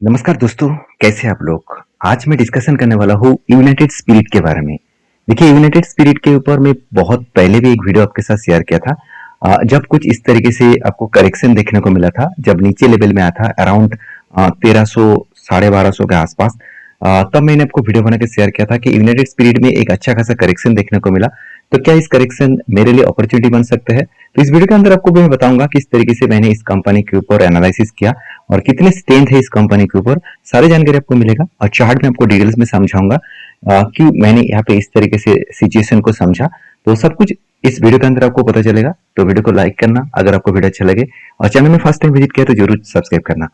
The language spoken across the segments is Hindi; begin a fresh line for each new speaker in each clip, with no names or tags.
नमस्कार दोस्तों, कैसे हैं आप लोग? आज मैं डिस्कशन करने वाला हूँ यूनाइटेड स्पिरिट के बारे में। देखिए, यूनाइटेड स्पिरिट के ऊपर मैं बहुत पहले भी एक वीडियो आपके साथ शेयर किया था। जब कुछ इस तरीके से आपको करेक्शन देखने को मिला था, जब नीचे लेवल में आया था अराउंड 1300 साढ़े 1200 के आसपास। तब मैंने आपको वीडियो बना के शेयर किया था कि यूनाइटेड स्पिरिट में एक अच्छा खासा करेक्शन देखने को मिला। तो क्या इस करेक्शन मेरे लिए अपॉर्चुनिटी बन सकते हैं? तो इस वीडियो के अंदर आपको मैं बताऊंगा किस तरीके से मैंने इस कंपनी के ऊपर एनालिसिस किया और कितने स्ट्रेंथ है इस कंपनी के ऊपर, सारी जानकारी आपको मिलेगा और चार्ट में आपको डिटेल्स में समझाऊंगा कि मैंने यहाँ पे इस तरीके से सिचुएशन को समझा। तो सब कुछ इस वीडियो के अंदर आपको पता चलेगा। तो वीडियो को लाइक करना अगर आपको वीडियो अच्छा लगे, और चैनल में फर्स्ट टाइम विजिट किया तो जरूर सब्सक्राइब करना।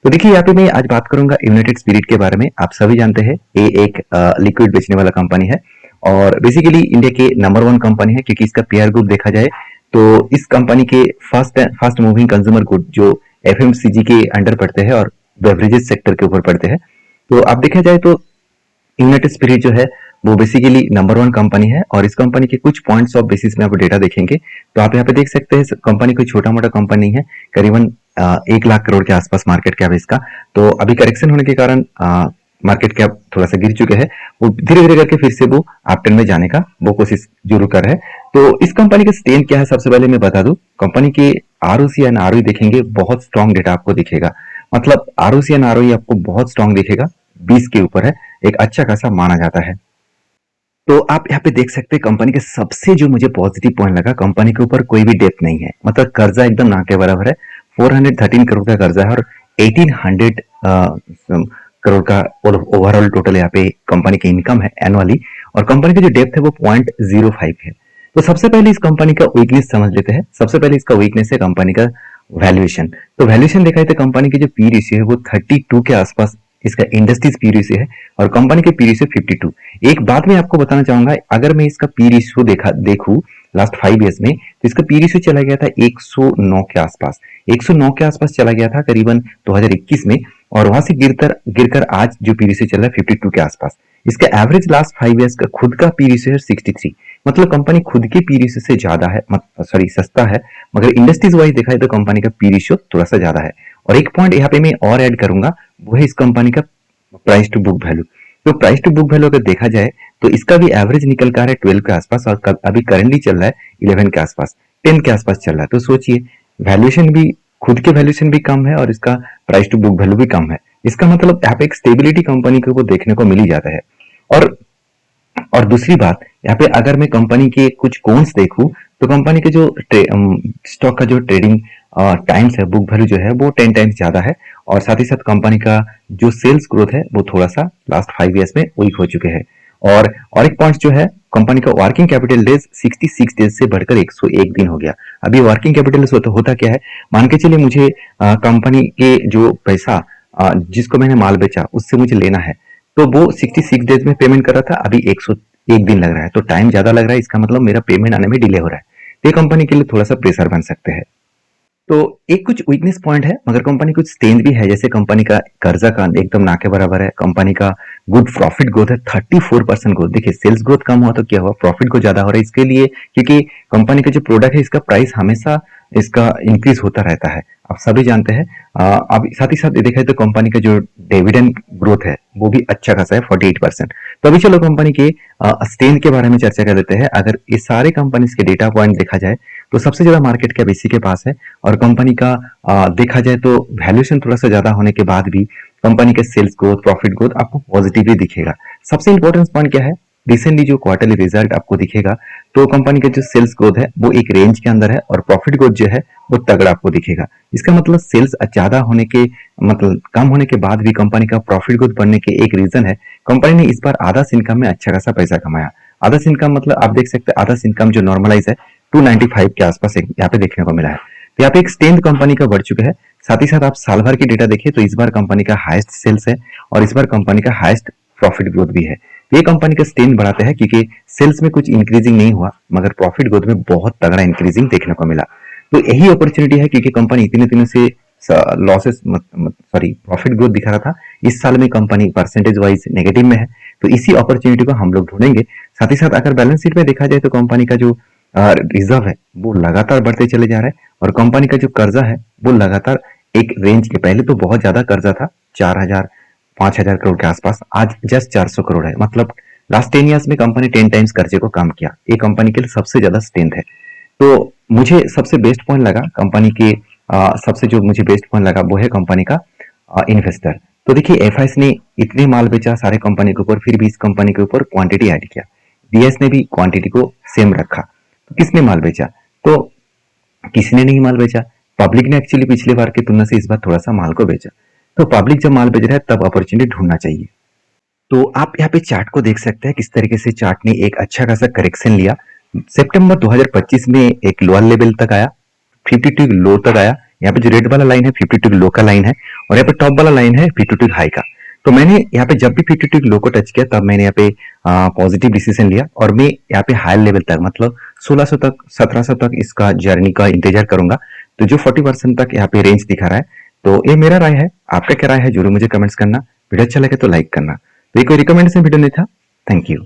तो देखिए, यहाँ पे मैं आज बात करूंगा यूनाइटेड स्पिरिट के बारे में। आप सभी जानते हैं ये एक लिक्विड बेचने वाला कंपनी है और बेसिकली इंडिया के नंबर वन कंपनी है, क्योंकि इसका पीआर ग्रुप देखा जाए तो इस कंपनी के फास्ट मूविंग कंज्यूमर गुड जो एफएमसीजी के अंडर पड़ते हैं और बेवरेजेस सेक्टर के ऊपर पड़ते हैं। तो आप देखा जाए तो यूनाइटेड स्पिरिट जो है वो बेसिकली नंबर वन कंपनी है और इस कंपनी के कुछ पॉइंट्स ऑफ बेसिस में आप डेटा देखेंगे तो आप यहाँ पे देख सकते हैं कंपनी कोई छोटा मोटा कंपनी है। करीबन 1 लाख करोड़ के आसपास मार्केट कैप है इसका। तो अभी करेक्शन होने के कारण मार्केट कैप थोड़ा सा गिर चुके हैं। वो धीरे धीरे करके फिर से वो अपटर्न में जाने का वो कोशिश जरूर कर रहे हैं। तो इस कंपनी का स्ट्रेंथ क्या है, सबसे पहले मैं बता दूं। कंपनी के आरओसी एंड आरओई देखेंगे, बहुत स्ट्रॉन्ग डेटा आपको दिखेगा। मतलब आरओसी एंड आरओई आपको बहुत स्ट्रॉन्ग दिखेगा, 20 के ऊपर है, एक अच्छा खासा माना जाता है। तो आप यहाँ पे देख सकते हैं कंपनी के सबसे जो मुझे पॉजिटिव पॉइंट लगा, कंपनी के ऊपर कोई भी डेप्थ नहीं है। मतलब कर्जा एकदम ना के बराबर है। 413 करोड़ का कर्जा है और 1800 करोड़ का ओवरऑल टोटल यहाँ पे कंपनी की इनकम है एनुअली। और कंपनी की जो डेप्थ है वो 0.05 है। तो सबसे पहले इस कंपनी का वीकनेस समझ लेते हैं। सबसे पहले इसका वीकनेस है कंपनी का वैल्यूएशन। तो वैल्यूएशन देखा जाए तो कंपनी की जो पी रेशियो है वो 32 के आसपास इसका इंडस्ट्रीज पी रेशियो है और कंपनी के पी रेशियो 52। एक बात मैं आपको बताना चाहूंगा, अगर मैं इसका पी रेशियो देखूं लास्ट 5 ईयर्स में, तो इसका पी रेशियो चला गया था 109 के आसपास। 109 के आसपास चला गया था करीबन 2021 में, और वहां से गिरकर गिरकर आज जो पी रेशियो चल रहा है 52 के आसपास। इसका एवरेज लास्ट 5 ईयर्स का खुद का पी रेशियो है 63। मतलब कंपनी खुद के पी रेशियो से ज्यादा है, सॉरी सस्ता है, मगर इंडस्ट्रीज वाइज देखा जाए तो कंपनी का पी रेशियो थोड़ा सा ज्यादा है। और एक पॉइंट यहाँ पे मैं और ऐड करूंगा, वो है इस कंपनी का प्राइस टू बुक वैल्यू। तो प्राइस टू बुक वैल्यू अगर देखा जाए तो इसका भी एवरेज निकल कर है 12 के आसपास और अभी करंटली चल रहा है 11 के आसपास, 10 के आसपास चल रहा है। तो सोचिए, वैल्यूएशन भी, खुद के वैल्यूएशन भी कम है और इसका प्राइस टू बुक वैल्यू भी कम है। इसका मतलब यहाँ पे एक स्टेबिलिटी कंपनी को देखने को मिल ही जाता है। और दूसरी बात, यहाँ पे अगर मैं कंपनी के कुछ कॉन्स देखूं तो कंपनी के जो स्टॉक का जो ट्रेडिंग टाइम्स है, बुक वैल्यू जो है वो 10 टाइम्स ज्यादा है। और साथ ही साथ कंपनी का जो सेल्स ग्रोथ है वो थोड़ा सा लास्ट 5 ईयर्स में वीक हो चुके हैं। और एक पॉइंट जो है, कंपनी का वर्किंग कैपिटल डेज 66 डेज से बढ़कर 101 दिन हो गया। अभी वर्किंग कैपिटल होता क्या है, मान के चलिए मुझे कंपनी के जो पैसा जिसको मैंने माल बेचा उससे मुझे लेना है, तो वो 66 डेज में पेमेंट कर रहा था, अभी 101 दिन लग रहा है। तो टाइम ज्यादा लग रहा है, इसका मतलब मेरा पेमेंट आने में डिले हो रहा है। तो ये कंपनी के लिए थोड़ा सा प्रेशर बन सकते हैं। तो एक कुछ वीकनेस पॉइंट है, मगर कंपनी कुछ स्ट्रेंथ भी है। जैसे कंपनी का कर्जा का एकदम ना के बराबर है, कंपनी का गुड प्रॉफिट ग्रोथ है 34% ग्रोथ। देखिए, सेल्स ग्रोथ कम हुआ तो क्या हुआ, प्रॉफिट को ज्यादा हो रहा है। इसके लिए क्योंकि कंपनी का जो प्रोडक्ट है इसका प्राइस हमेशा इसका इंक्रीज होता रहता है, आप सभी जानते हैं। अब साथ ही साथ देखा जाए तो कंपनी का जो डिविडेंड ग्रोथ है वो भी अच्छा खासा है 48%। तो अभी चलो कंपनी के स्ट्रेंथ के बारे में चर्चा कर लेते हैं। अगर ये सारे कंपनीज के डेटा पॉइंट देखा जाए तो सबसे ज्यादा मार्केट कैप इसी के पास है। और कंपनी का देखा जाए तो वैल्यूएशन थोड़ा सा ज्यादा होने के बाद भी कंपनी के सेल्स ग्रोथ, प्रॉफिट ग्रोथ आपको पॉजिटिवली दिखेगा। सबसे इंपॉर्टेंट पॉइंट क्या है, रिसेंटली जो क्वार्टरली रिजल्ट आपको दिखेगा तो कंपनी का जो सेल्स ग्रोथ है वो एक रेंज के अंदर है और प्रॉफिट ग्रोथ जो है वो तगड़ा आपको दिखेगा। इसका मतलब सेल्स ज्यादा होने के, मतलब कम होने के बाद भी कंपनी का प्रॉफिट ग्रोथ बढ़ने के एक रीजन है, कंपनी ने इस बार आधा इनकम में अच्छा खासा पैसा कमाया। आधा इनकम मतलब आप देख सकते हैं, आधा इनकम जो नॉर्मलाइज है 295 के आसपास यहाँ पे देखने को मिला है। तो यहाँ पे एक स्ट्रेंथ कंपनी का बढ़ चुका है। साथ ही साथ आप साल भर की डेटा देखिए तो इस बार कंपनी का हाईएस्ट सेल्स है और इस बार कंपनी का हाईएस्ट प्रॉफिट ग्रोथ भी है। ये कंपनी का स्ट्रेंथ बढ़ाते हैं क्योंकि सेल्स में कुछ इंक्रीजिंग नहीं हुआ, मगर प्रॉफिट ग्रोथ में बहुत तगड़ा इंक्रीजिंग देखने को मिला। तो यही अपॉर्चुनिटी है, क्योंकि कंपनी इतने दिनों से लॉसेस, सॉरी प्रॉफिट ग्रोथ दिखा रहा था, इस साल में कंपनी परसेंटेज वाइज नेगेटिव में है। तो इसी अपॉर्चुनिटी को हम लोग ढूंढेंगे। साथ ही साथ अगर बैलेंस शीट में देखा जाए तो कंपनी का जो रिजर्व है वो लगातार बढ़ते चले जा रहा है और कंपनी का जो कर्जा है वो लगातार एक रेंज के, पहले तो बहुत ज्यादा कर्जा था 4000 5000 करोड़ के आसपास, आज जस्ट 400 करोड़ है। मतलब लास्ट 10 ईयर्स में कंपनी 10 टाइम्स कर्जे को कम किया। ये कंपनी के लिए सबसे ज्यादा स्ट्रेंथ है। तो मुझे सबसे बेस्ट पॉइंट लगा कंपनी के, सबसे जो मुझे बेस्ट पॉइंट लगा वो है कंपनी का इन्वेस्टर। तो देखिए एफआईएस ने इतने माल बेचा सारे कंपनी के ऊपर, फिर भी इस कंपनी के ऊपर क्वांटिटी ऐड किया। बीएस ने भी क्वांटिटी को सेम रखा। तो किसने माल बेचा? तो किसी ने नहीं माल बेचा। पब्लिक ने एक्चुअली पिछले बार की तुलना से इस बार थोड़ा सा माल को बेचा। तो पब्लिक जब माल बेच रहा है तब अपॉर्चुनिटी ढूंढना चाहिए। तो आप यहाँ पे चार्ट को देख सकते हैं किस तरीके से चार्ट ने एक अच्छा खासा करेक्शन लिया। सितंबर 2025 में एक लोअर लेवल तक आया, 52 लो तक आया। यहाँ पे जो रेड वाला लाइन है 52 लो का लाइन है, और यहाँ पे टॉप वाला लाइन है 52 हाई का। तो मैंने यहाँ पे जब भी 52 लो को टच किया तब मैंने यहाँ पे पॉजिटिव डिसीजन लिया, और मैं यहाँ पे हाई लेवल तक मतलब 1600 तक 1700 तक इसका जर्नी का इंतजार करूंगा। तो जो 40% तक यहाँ पे रेंज दिखा रहा है। तो ये मेरा राय है, आपका क्या राय है जरूर मुझे कमेंट्स करना। वीडियो अच्छा लगे तो लाइक करना। तो ये कोई रिकमेंडेशन वीडियो नहीं था। Thank you.